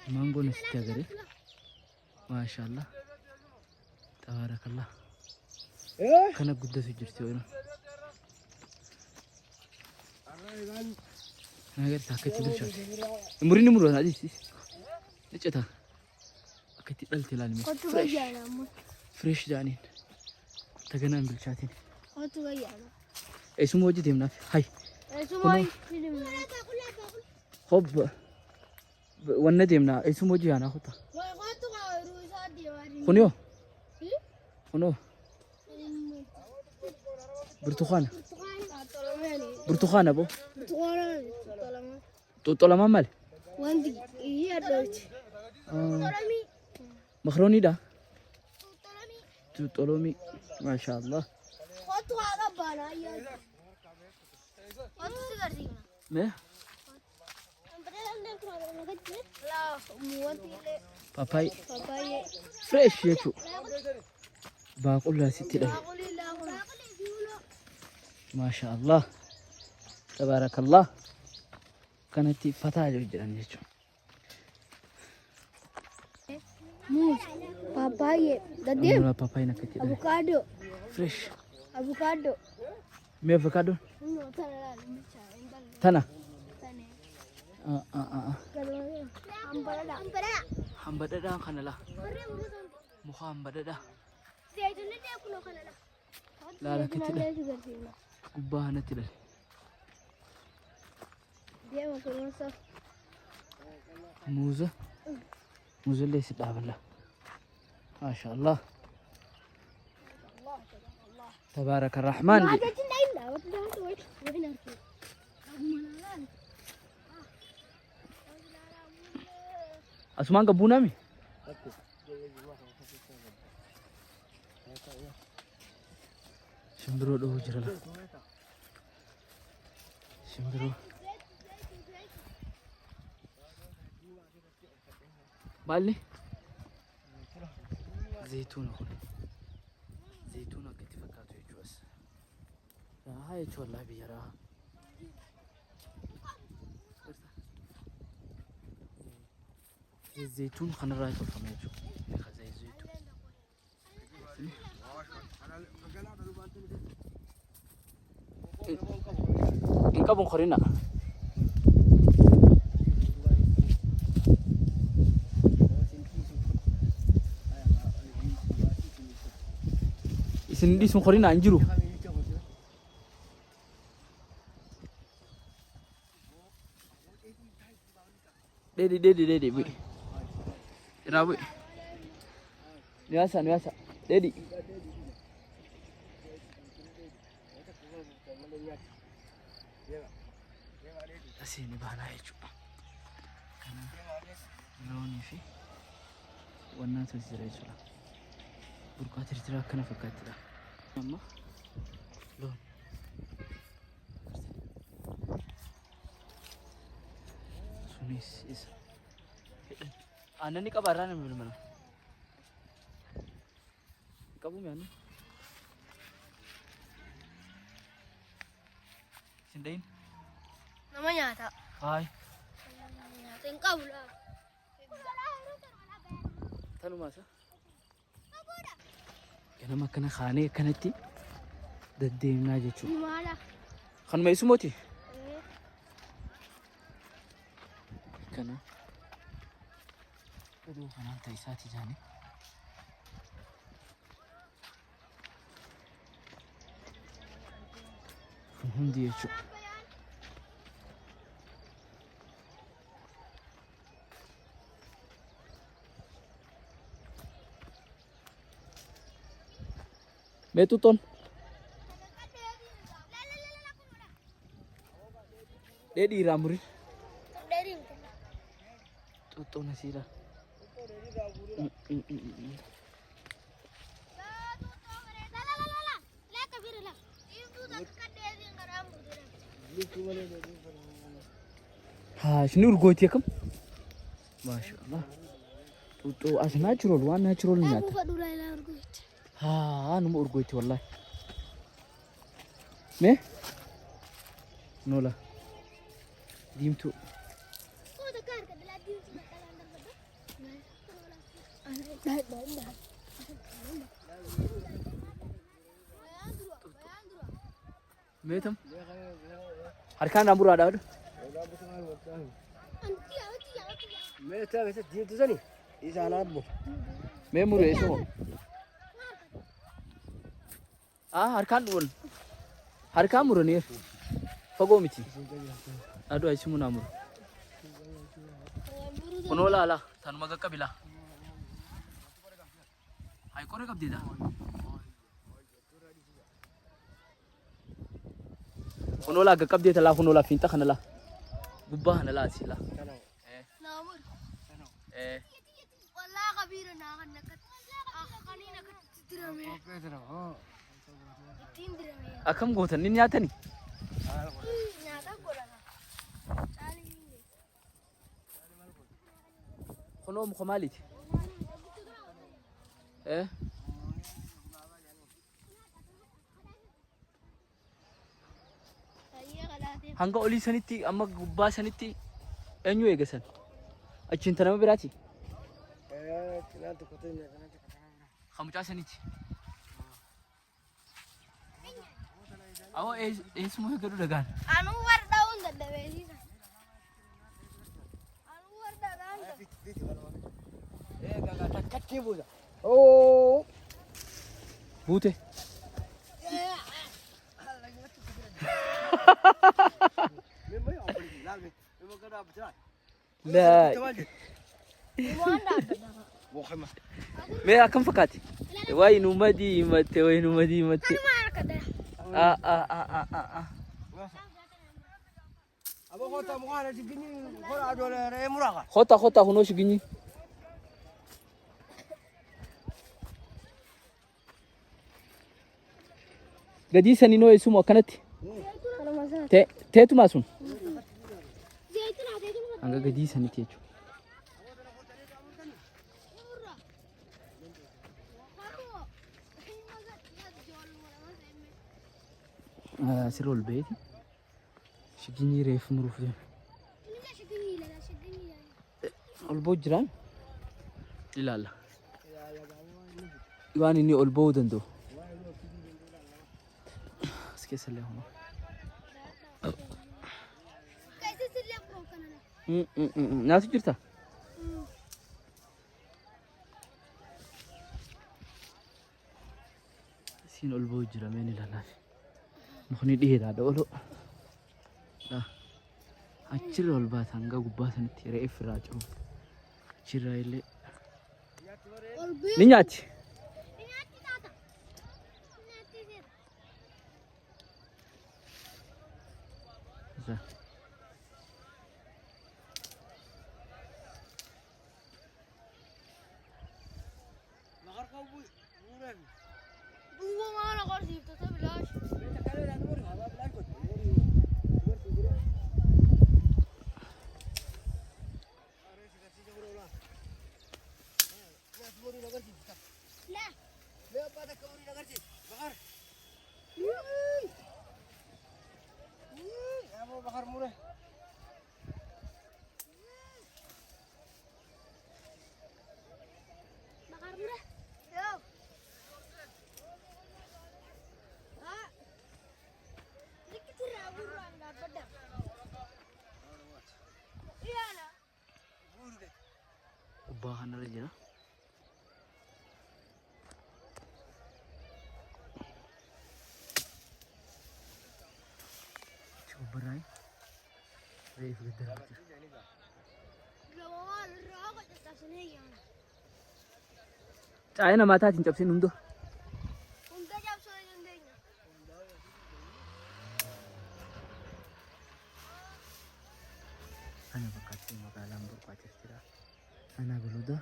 مانجو نستغري ما شاء الله تبارك الله كان قدس جرتي وين انا قلت هكذا بالشات مريني مرو انا دي لجتها اكيد قلت لاني فريش جانين تجنن بالشاتين اسمه وجدي مناف هاي اسمه خب والندمنا اسمه وجي انا اخوته خنيو خنو برتقانه برتقانه ابو طول ما مال وندي هي دوت مخروني ده طولمي ما شاء الله ما باباي فريش يا شو باقول لها ستي ده ما شاء الله تبارك الله كانت فتاة جدا يا شو موز باباي داديم باباي نكتي افوكادو فريش افوكادو مي افوكادو تنا hambadada kanala muka hambadada lala ketida gubahana tida موزة موزة اللي يسدها بالله ما شاء الله تبارك الرحمن أسمان كبونا مي شمدرو ده جرلا شمدرو بالي زيتون أخوي زيتون كتير فكاتو يجوز هاي شو الله بيراها الزيتون خلنا رايح الخميجو زي الزيتون إنك أبو خرينا isini ismu khorina anjiru dedi bu irabu niasa dedi asini bana hicho kana loni fi wannan tsira hicho burqatir tira kana fakatira amma lon sunis is anani kabarana milmana kabu yani sindain namanya ta hai nyata kabula tanu masa kana makana khane kanati daddeemna jechu kan ma isumoti kana ado kana taisati jani hindi jechu betuton dedi ramuri dedi tuto nasira ha shinu urgoyti yakam ما شاء الله tuto as natural one natural nyata ها أنا مو أرجوتي والله مه نولا ديمتو ميتم هركان أمور هذا ميتا ميتا دي تزني إذا أنا أبو ميمور إيشو هركان دون هركان مرونير فقومتي أدو أيشمو نامور ونولا لا تنمغا قبلا هاي كوري قبدي دا ونولا قبدي تلا ونولا فين تخنا لا غبا لا سيلا نامور والله كبير ناقنك خلينا كتدرمي تندرمي أكم قوتن نين ياتني ناقا قولا خنو مخماليتي hanga olii sanitti amma gubbaa sanitti eenyu eegasan achiin tanama biraati hamucaa sanitti awoo eessuma eegadu dhagaan anuu warda hunda dabeesiisa anuu warda gaanta buute لا ما كم فكاتي وين مدي متى وين مدي متى خطا هنوش جني قدي سنينو يسمو كانت تيتو ماسون angga gaji sana tiacu. Sirol beti. Shigini ref muruf dia. Olbo jiran. Ilala. Iwan ini olbo dando. Sekesal ya hono. Nasi jirta? Sin olbo jira meni lalaaf. Mukni dheeraadha olo. Achirra ol baata hanga gubbaa sanatti re'eef irraa cimu. Achirraa illee ni nyaatti. Bahan aja. Coba berai. Reif gitu. Cahaya nama mata cincap sini untuk. Ana bakati magalan berkuatir tidak. Ana beluda.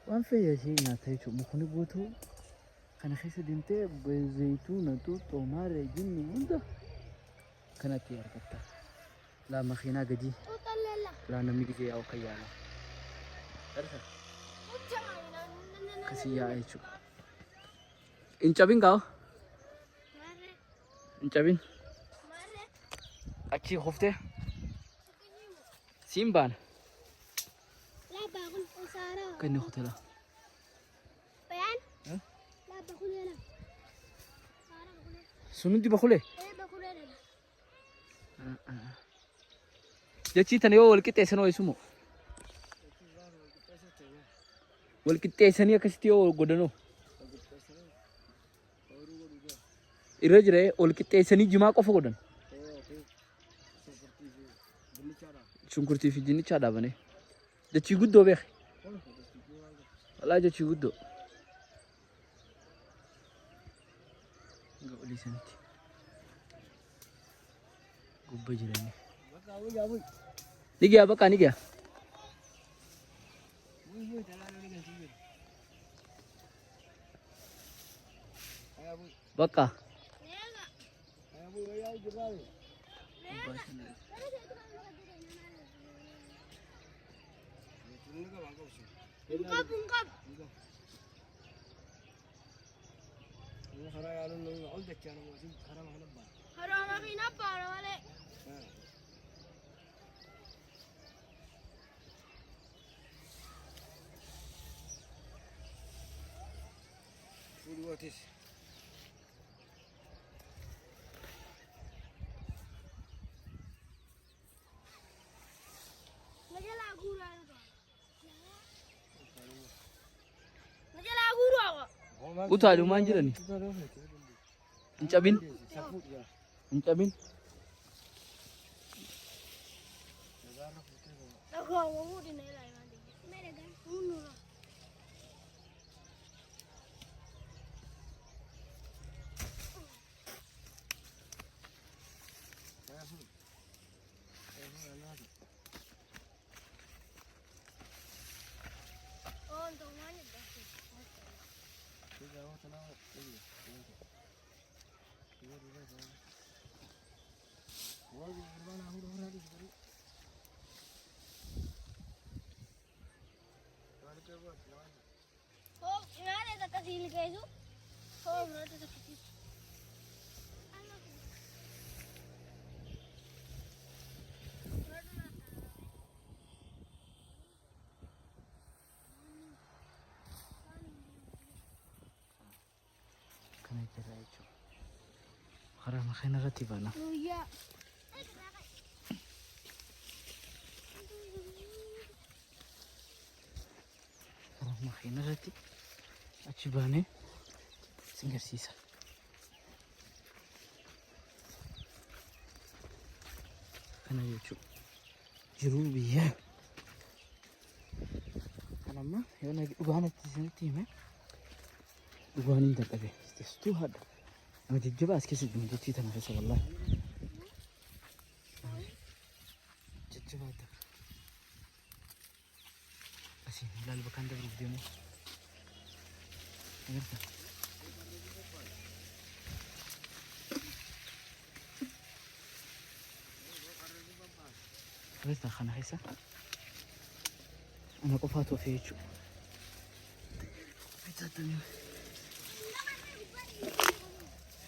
Wan fayya shay nyaatay jechuudha. Mukni guutuu kana keessa deemtee zayituuna xoomaara jinni hunda kanatti argatta. Laa makiinaa gadi. Laa namni gadi yaa'u kan yaala. Darsa. Kasii yaa'a jechuudha. Hin cabin gaa'o? Hin cabin? Achii kuftee? Siin baana. سارة كأني خوتلا بيان ها لا بقول أنا سارة بقول سنودي بخله إيه بقول أنا جتشي تنيو والكتة سنو يسمو والكتة سنيا كستيو غدنو إرجع والكتة سني جماعة كفو غدن شنكرتي في جني شادا بني جتشي غدو بيخ والله جتشي غدو قولي سنتي قبة جلني نيجي أبغى نيجي بقى ungkap ungkap haram aku ini apa awalnya lagi lagu apa lagi lagu apa Uta lu manjir ni Encabin Encabin aku mau di nilai nanti mereka mundur oh untuk mana dah oh mana tak kasih lagi itu oh mana tak kasih Kana jira itu Khara makhina ratibana oh iya Khara makhina ratib Achibane Singar sisa Kana yucu Jirubiya Kana ma Yona ugana tisinti Ugani tak ada Testu hada Nama jijaba askesi dum jiti tanah rasa wallah Jijaba tak Asin lal bakan dah berubah mu Agar tak Agar tak khana hisa Anak ko fatu fiicu Pizza tani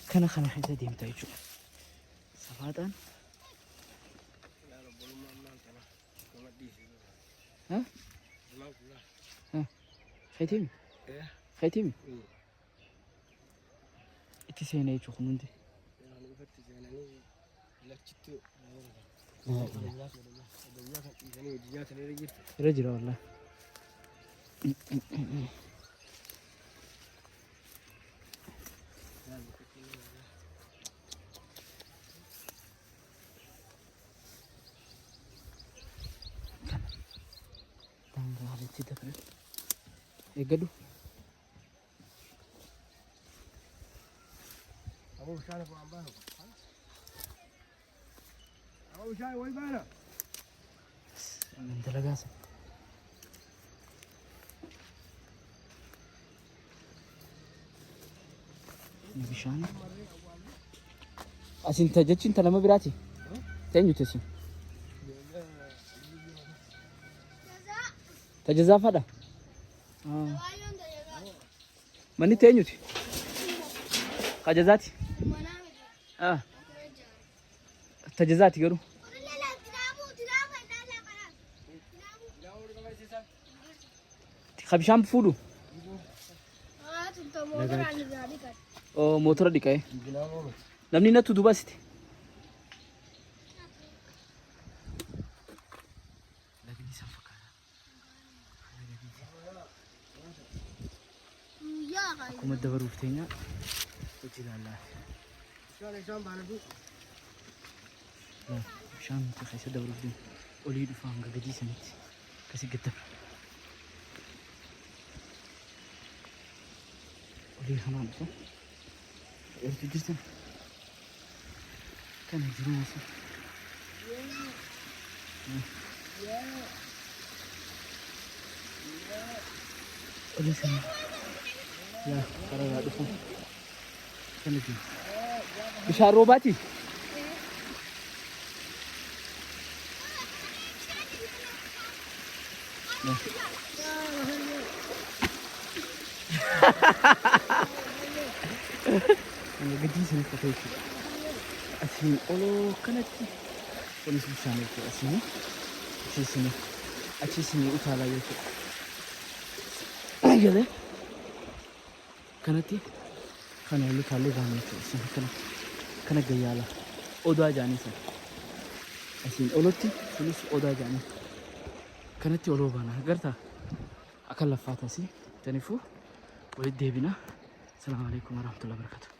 Kana khana hisa dim taicu Safatan ها ها خيتيمي خيتيمي إنتي سينا يشوف نندي رجل والله tangga ada tidak kan gaduh أبو شاي أبو عمبانو أبو شاي وين بانا من تلقاسه نبي شاني أسين تجتشين تلما براتي تنجو تسين تجزا فدا ماني تنجو تي كجزاتي تجزاتي قالوا خبشام فودو tuntuu motora ani gaadhi kan. او موتور ديكاي Ginaanoo. نمني نتو دوباستي Guyyaa kan. كوما دبرو فتينا وجيلا لا Isaan baala duu. لا شام تخيس دبرو فتين اولي دفان غدي سنت كسي قدر اولي حنان صح ارتي جرتن كان يجرون صح اولي سنت لا ترى لا دفن كان يجي بشار روباتي أنا قديم سنة فتيت أسمي أولو كانت ونس بشانة أسمي أشيسني أشيسني أطالع يوتو كذا كانتي كان يقول كالي غامي أسمي كان جيالا أودا جاني سن أسمي أولوتي ونس أودا جاني كانتي أولو بانا قرتا أكل لفاتها سي تنفو ولد ديبنا السلام عليكم ورحمة الله وبركاته